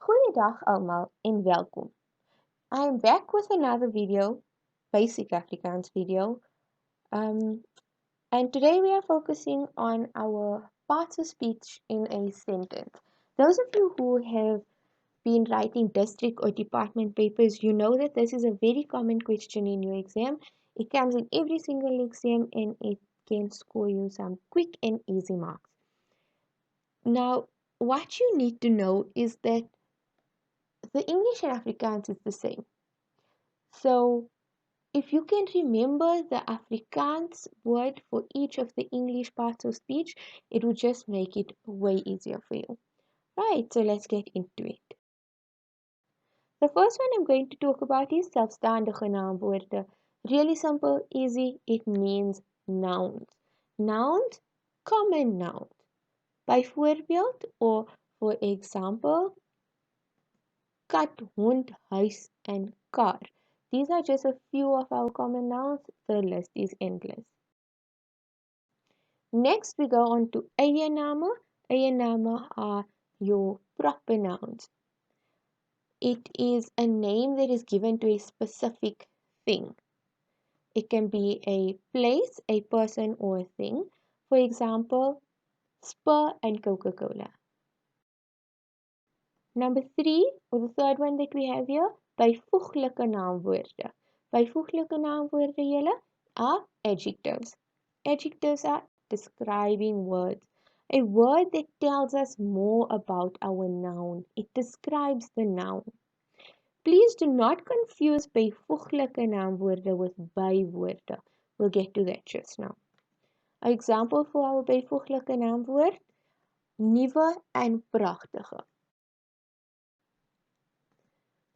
Goeiedag almal en welkom. I am back with another video, basic Afrikaans video. And today we are focusing on our parts of speech in a sentence. Those of you who have been writing district or department papers, you know that this is a very common question in your exam. It comes in every single exam and it can score you some quick and easy marks. Now, what you need to know is that the English and Afrikaans is the same. So if you can remember the Afrikaans word for each of the English parts of speech, it would just make it way easier for you. Right, so let's get into it. The first one I'm going to talk about is selfstandige naamwoorde. Really simple, easy, it means nouns. Nouns, common nouns. Byvoorbeeld, or for example, kat, hond, huis, and car. These are just a few of our common nouns. The list is endless. Next, we go on to eiename. Eiename are your proper nouns. It is a name that is given to a specific thing. It can be a place, a person, or a thing. For example, Spur and Coca-Cola. Number 3, or the third one that we have here, byvoeglike naamwoorde. Byvoeglike naamwoorde julle are adjectives. Adjectives are describing words. A word that tells us more about our noun. It describes the noun. Please do not confuse byvoeglike naamwoorde with bywoorde. We'll get to that just now. An example for our byvoeglike naamwoord, nuwe en pragtige.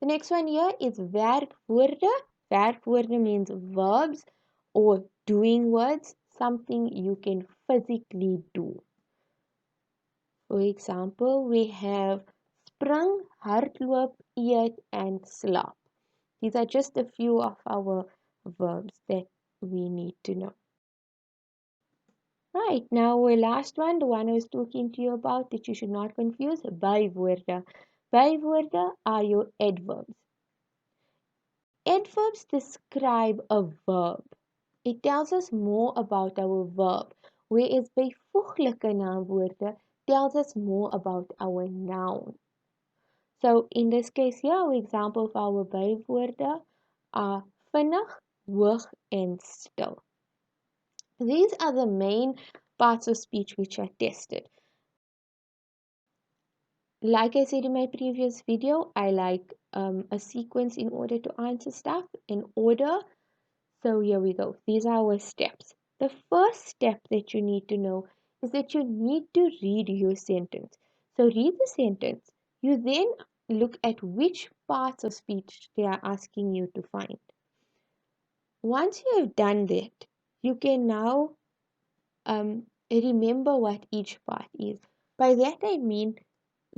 The next one here is werkwoorde. Werkwoorde means verbs or doing words, something you can physically do. For example, we have spring, hardloop, eet, and slaap. These are just a few of our verbs that we need to know. Right, now our last one, the one I was talking to you about that you should not confuse, bywoorde. Bywoorde are your adverbs. Adverbs describe a verb. It tells us more about our verb, whereas byvoeglike naamwoorde tells us more about our noun. So in this case here, our example of our bywoorde are vinnig, hoog, and stil. These are the main parts of speech which are tested. Like I said in my previous video, I like a sequence in order to answer stuff in order. So here we go. These are our steps. The first step that you need to know is that you need to read your sentence. So read the sentence. You then look at which parts of speech they are asking you to find. Once you have done that, you can now remember what each part is. By that I mean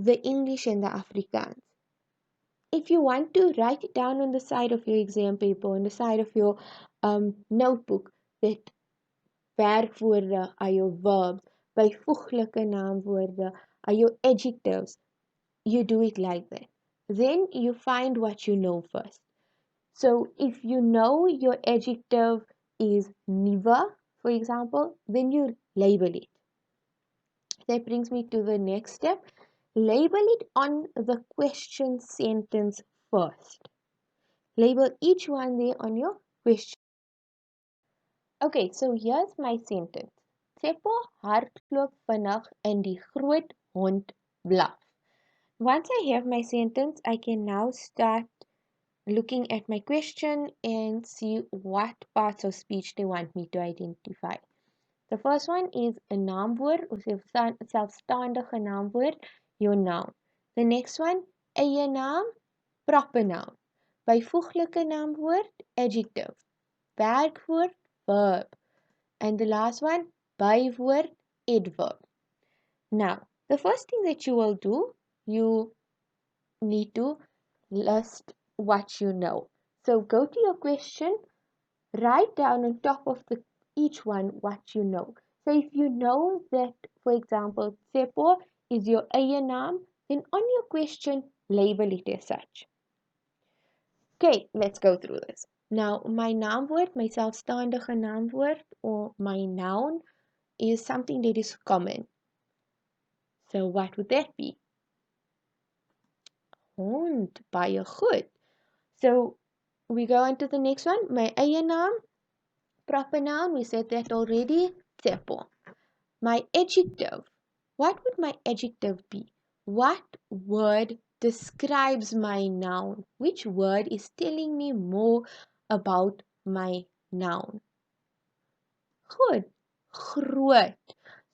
the English and the Afrikaans. If you want to write it down on the side of your exam paper, on the side of your notebook, that werkwoorde are your verbs, byvoeglike naamwoorde are your adjectives. You do it like that. Then you find what you know first. So if you know your adjective is nuwe, for example, then you label it. That brings me to the next step. Label it on the question sentence first. Label each one there on your question. Okay, so here's my sentence. Tsepo hardloop vinnig in die groot hond blaf. Once I have my sentence, I can now start looking at my question and see what parts of speech they want me to identify. The first one is a naamwoord, of selfstandige naamwoord, your noun. The next one, eie naam, proper noun. Byvoeglike naamwoord, adjective. Werkwoord, verb. And the last one, bywoord, adverb. Now, the first thing that you will do, you need to list what you know. So go to your question, write down on top of each one what you know. So if you know that, for example, Tsepo is your eie naam, then on your question, label it as such. Okay, let's go through this. Now, my naamwoord, my selfstandige naamwoord, or my noun, is something that is common. So what would that be? Hond, baie goed. So we go on to the next one. My eie naam, proper noun, we said that already. Tsepo. My adjective. What would my adjective be? What word describes my noun? Which word is telling me more about my noun? Good. Groot.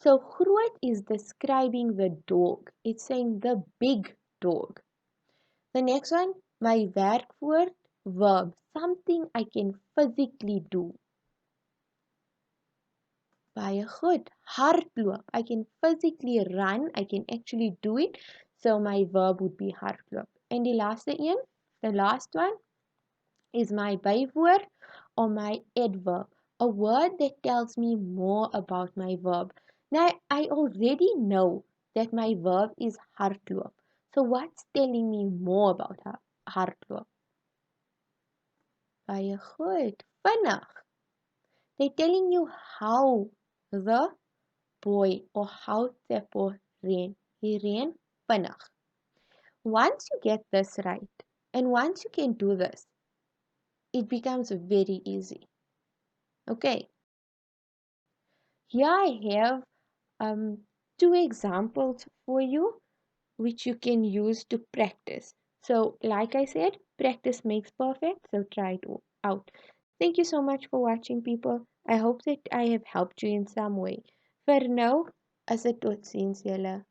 So groot is describing the dog. It's saying the big dog. The next one, my werkwoord, verb. Something I can physically do. Baie goed. Hardloop. I can physically run. I can actually do it. So my verb would be hardloop. And the last one is my bywoord or my adverb. A word that tells me more about my verb. Now I already know that my verb is hardloop. So what's telling me more about hardloop? Baie goed. Vinnig. They're telling you how the boy or how Tsepo ran. He ran vinnig. Once you get this right, and once you can do this, it becomes very easy. Okay, here I have two examples for you which you can use to practice. So, like I said, practice makes perfect, so try it out. Thank you so much for watching, people. I hope that I have helped you in some way. For now, as a tot ziens, julle.